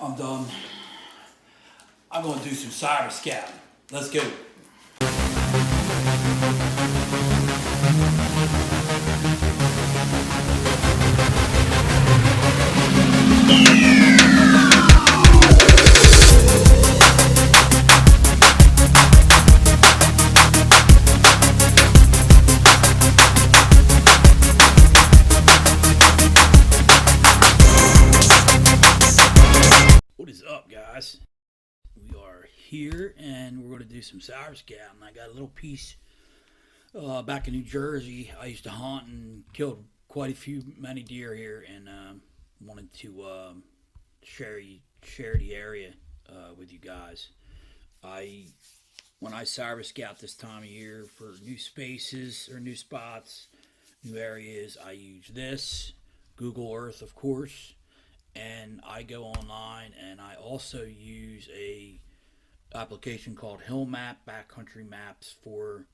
I'm done. I'm going to do some cyber scouting. Let's go. What is up, guys? We are here and we're going to do some cyber scouting. I got a little piece back in New Jersey. I used to hunt and killed quite a few many deer here, and wanted to share the area with you guys. I When I cyber scout this time of year for new spaces or new spots, new areas, I use this Google Earth, of course, and I go online and I also use a application called Hill Map Backcountry Maps for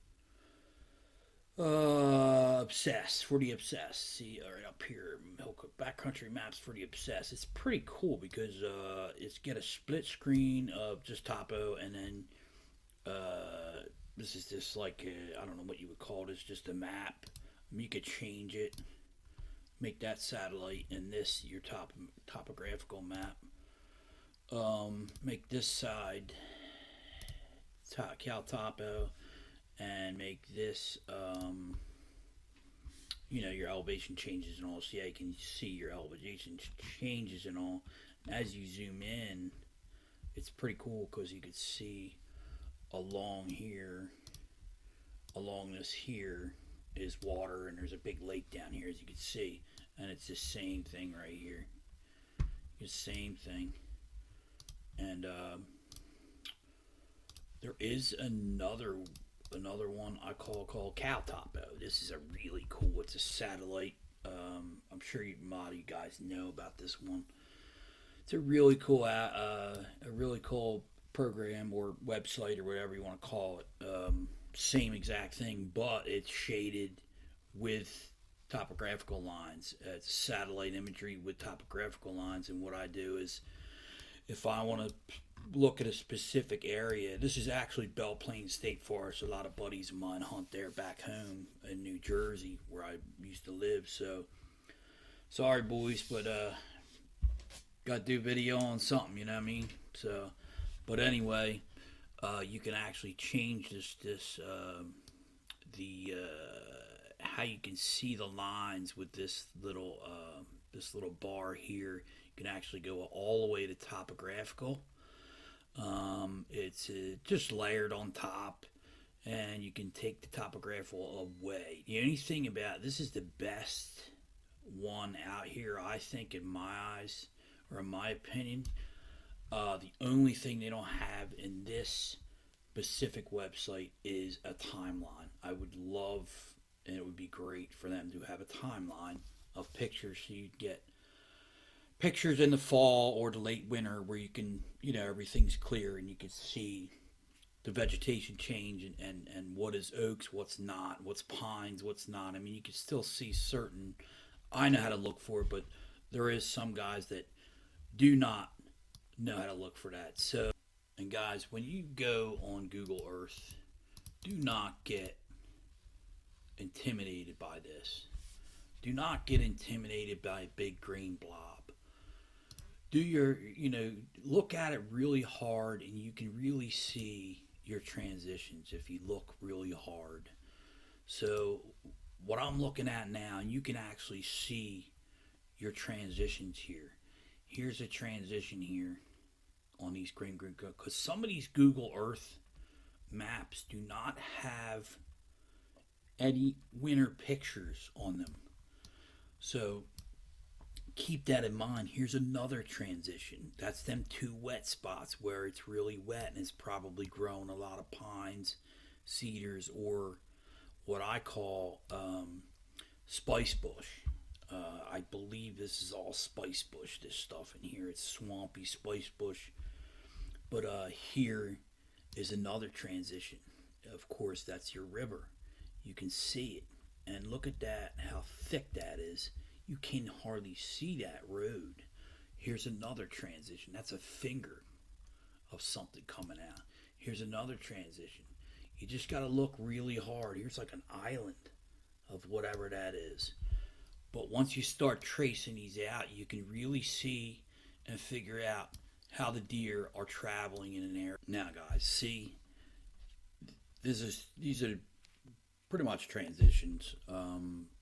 obsessed for the obsessed. See right up here, Backcountry Maps for the obsessed. It's pretty cool because it's get a split screen of just topo, and then this is just like I don't know what you would call it. It's just a map. You could change it, make that satellite, and this your topographical map. Make this side Cal Topo, and make this your elevation changes and all. So yeah, you can see your elevation changes and all. As you zoom in, it's pretty cool because you could see along here, along this here is water, and there's a big lake down here, as you can see, and it's the same thing right here. The same thing, and there is another one I call Cal Topo. This is a really cool. It's a satellite. I'm sure a lot of you guys know about this one. It's a really cool program or website or whatever you want to call it. Same exact thing, but it's shaded with topographical lines. It's satellite imagery with topographical lines, and what I do is, if I want to look at a specific area, this is actually Belle Plaine State Forest. A lot of buddies of mine hunt there back home in New Jersey, where I used to live. So, sorry, boys, but got to do video on something, you know what I mean? So, but anyway, you can actually change how you can see the lines with this little bar here. You can actually go all the way to topographical. It's just layered on top, and you can take the topographical away. The only thing about this is the best one out here, I think, in my eyes, or in my opinion. The only thing they don't have in this specific website is a timeline. I would love, and it would be great for them to have a timeline of pictures, so you'd get pictures in the fall or the late winter where you can, everything's clear and you can see the vegetation change, and what is oaks, what's not, what's pines, what's not. I mean, you can still see certain, I know how to look for it, but there is some guys that do not know how to look for that. So, and guys, when you go on Google Earth, do not get intimidated by this. Do not get intimidated by a big green blob. Do look at it really hard, and you can really see your transitions if you look really hard. So what I'm looking at now, and you can actually see your transitions here. Here's a transition here on these green, because some of these Google Earth maps do not have any winter pictures on them. So keep that in mind. Here's another transition. That's them two wet spots where it's really wet and it's probably grown a lot of pines, cedars, or what I call spice bush. I believe this is all spice bush, this stuff in here. It's swampy spice bush. But here is another transition. Of course, that's your river. You can see it. And look at that, how thick that is. You can hardly see that road. Here's another transition. That's a finger of something coming out. Here's another transition. You just got to look really hard. Here's like an island of whatever that is. But once you start tracing these out, you can really see and figure out how the deer are traveling in an area. Now, guys, see, these are pretty much transitions.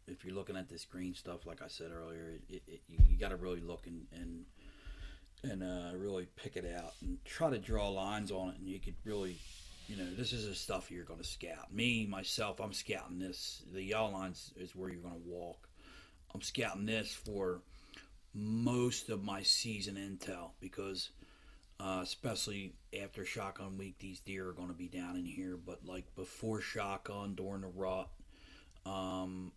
If you're looking at this green stuff, like I said earlier, you got to really look and really pick it out and try to draw lines on it, and you could really, this is the stuff you're going to scout. Me myself, I'm scouting this. The yellow lines is where you're going to walk. I'm scouting this for most of my season intel because, especially after shotgun week, these deer are going to be down in here. But like before shotgun, during the rut, um,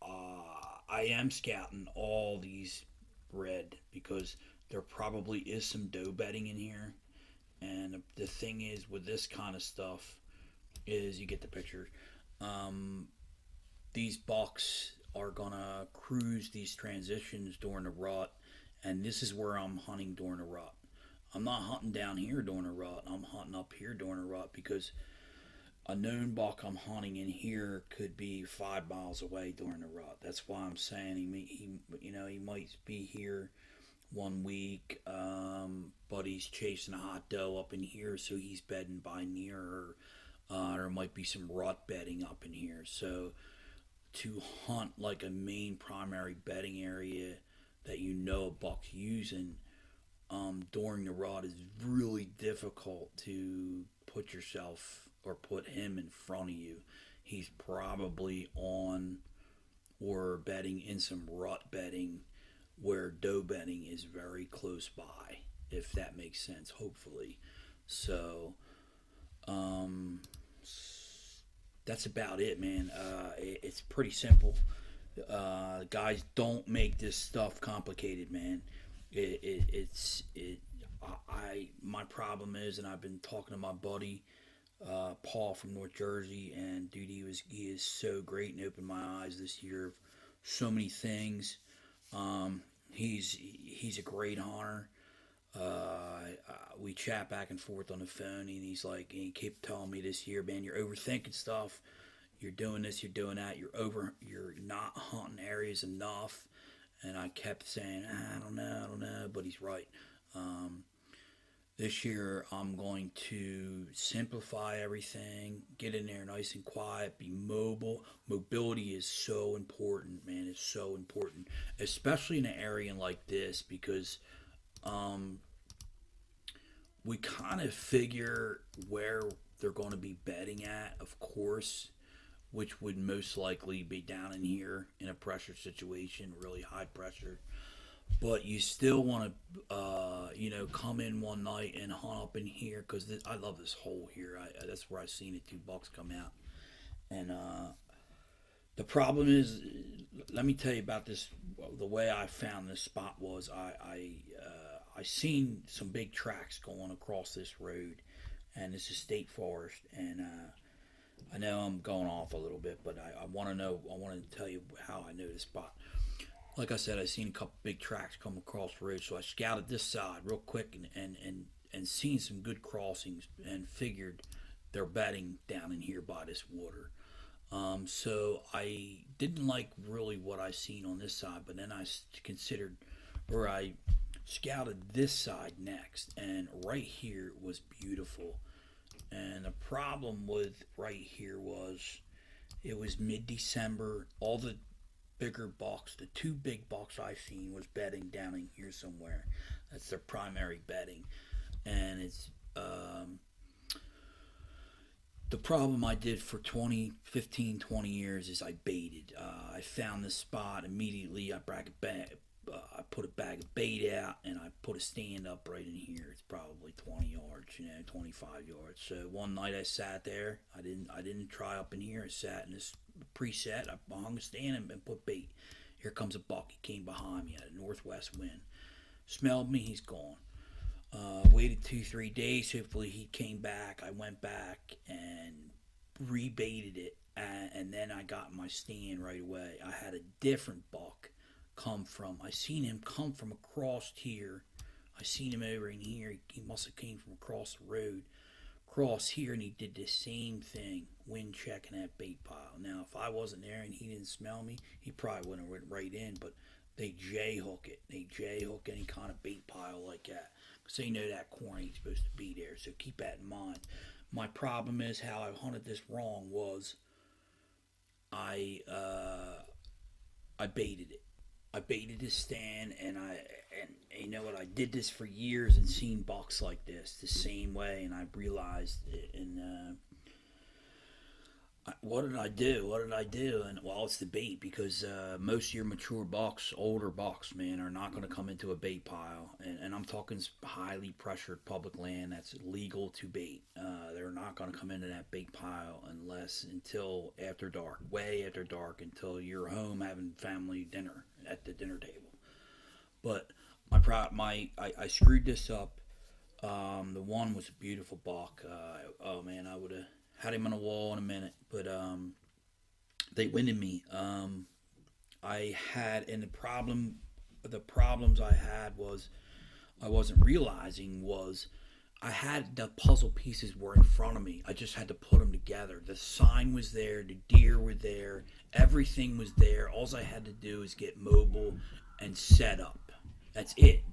I am scouting all these red because there probably is some doe bedding in here. And the thing is with this kind of stuff is you get the picture. Um, these bucks are gonna cruise these transitions during the rut, and this is where I'm hunting during the rut. I'm not hunting down here during the rut. I'm hunting up here during the rut because a known buck I'm hunting in here could be 5 miles away during the rut. That's why I'm saying he might be here one week, but he's chasing a hot doe up in here, so he's bedding by near, there might be some rut bedding up in here. So to hunt like a main primary bedding area that a buck's using during the rut is really difficult to put yourself or put him in front of you. He's probably on or bedding in some rut bedding where doe bedding is very close by, if that makes sense, hopefully. So, um, that's about it, man. It's pretty simple. Guys, don't make this stuff complicated, man. It's it. My problem is, and I've been talking to my buddy Paul from North Jersey, and dude, he is so great and opened my eyes this year of so many things. He's a great hunter. We chat back and forth on the phone, and he kept telling me this year, man, you're overthinking stuff. You're doing this, you're doing that. You're not hunting areas enough. And I kept saying, I don't know, but he's right. Um, this year, I'm going to simplify everything, get in there nice and quiet, be mobile. Mobility is so important, man. It's so important, especially in an area like this, because um, we kind of figure where they're going to be bedding at, of course, which would most likely be down in here in a pressure situation, really high pressure. But you still want to, come in one night and hunt up in here because I love this hole here. That's where I seen the two bucks come out. And the problem is, let me tell you about this. The way I found this spot was I seen some big tracks going across this road, and this is state forest. And I know I'm going off a little bit, but I want to know. I want to tell you how I know this spot. Like I said, I seen a couple big tracks come across the road, so I scouted this side real quick and seen some good crossings and figured they're bedding down in here by this water. So I didn't like really what I seen on this side, but then I considered, or I scouted this side next, and right here was beautiful. And the problem with right here was it was mid-December. All the bigger bucks, the two big bucks I seen was bedding down in here somewhere. That's their primary bedding, and it's the problem I did for 20, 15, 20 years is I baited. I found this spot immediately. I put a bag of bait out and I put a stand up right in here. It's probably 20 yards, 25 yards. So one night I sat there. I didn't try up in here. I sat in this preset. I hung a stand and put bait. Here comes a buck. He came behind me at a northwest wind. Smelled me. He's gone. Waited 2-3 days. Hopefully he came back. I went back and rebaited it, and then I got my stand right away. I had a different buck come from. I seen him come from across here. I seen him over in here. He must have came from across the road, across here, and he did the same thing, wind checking that bait pile. Now, if I wasn't there and he didn't smell me, he probably wouldn't have went right in. But they J-hook it. They J-hook any kind of bait pile like that, because they know that corn ain't supposed to be there. So keep that in mind. My problem is how I hunted this wrong was I baited it. I baited his stand, and you know what? I did this for years and seen bucks like this the same way, and I realized it. And what did I do? What did I do? And well, it's the bait, because most of your mature bucks, older bucks, man, are not going to come into a bait pile, and I'm talking highly pressured public land that's legal to bait. They're not going to come into that bait pile until after dark, way after dark, until you're home having family dinner at the dinner table. But I screwed this up. The one was a beautiful buck. Oh man, I would have had him on a wall in a minute, but they winded me. I had, and the problems I had was I wasn't realizing was I had the puzzle pieces were in front of me. I just had to put them together. The sign was there, the deer were there, everything was there. All I had to do is get mobile and set up. That's it.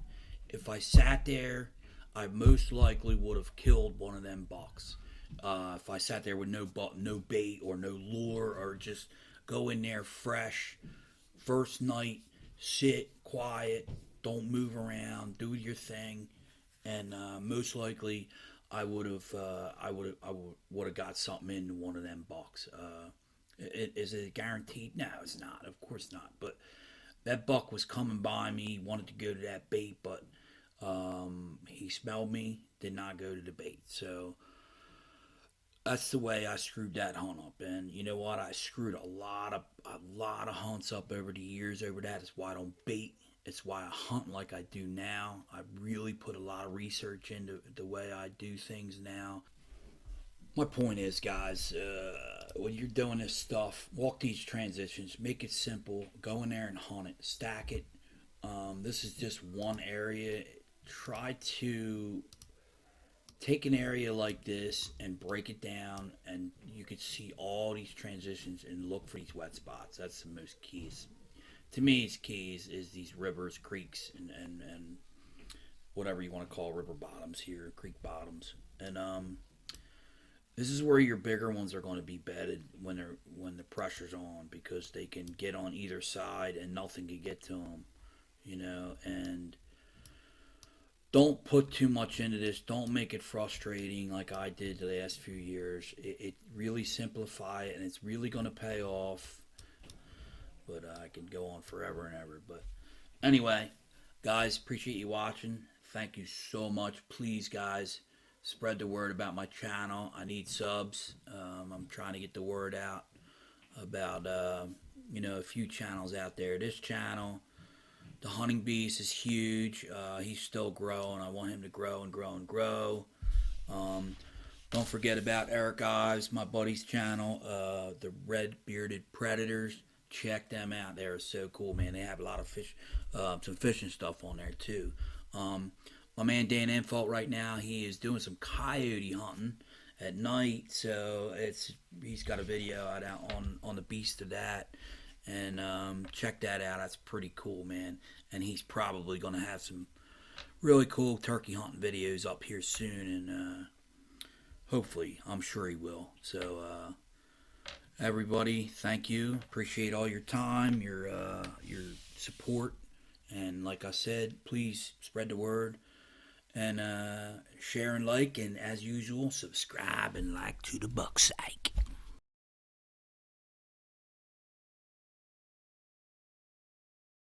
If I sat there, I most likely would have killed one of them bucks. If I sat there with no bait or no lure, or just go in there fresh, first night, sit quiet, don't move around, do your thing, and most likely I would have got something into one of them bucks. Is it guaranteed? No, it's not. Of course not. But that buck was coming by me, wanted to go to that bait, but he smelled me, did not go to the bait. So that's the way I screwed that hunt up. And you know what? I screwed a lot of hunts up over the years over that. It's why I don't bait. It's why I hunt like I do now. I really put a lot of research into the way I do things now. My point is, guys, when you're doing this stuff, walk these transitions, make it simple, go in there and hunt it, stack it. This is just one area. Try to take an area like this and break it down, and you could see all these transitions and look for these wet spots. That's the most keys. To me, it's keys is these rivers, creeks, and whatever you want to call river bottoms here, creek bottoms. And this is where your bigger ones are going to be bedded when the pressure's on, because they can get on either side and nothing can get to them, you know. And don't put too much into this. Don't make it frustrating like I did the last few years. It really simplify it, and it's really going to pay off. But I can go on forever and ever. But anyway, guys, appreciate you watching. Thank you so much. Please, guys, spread the word about my channel. I need subs. I'm trying to get the word out about a few channels out there. This channel, the Hunting Beast, is huge. He's still growing. I want him to grow and grow and grow. Don't forget about Eric Ives, my buddy's channel, the Red Bearded Predators. Check them out. They're so cool, man. They have a lot of fish, some fishing stuff on there too. My man Dan Infalt right now, he is doing some coyote hunting at night, so he's got a video out on the beast of that, and check that out. That's pretty cool, man. And he's probably going to have some really cool turkey hunting videos up here soon, and hopefully, I'm sure he will. So everybody, thank you. Appreciate all your time, your support, and like I said, please spread the word, and share and like, and as usual, subscribe and like to the Buck Psych.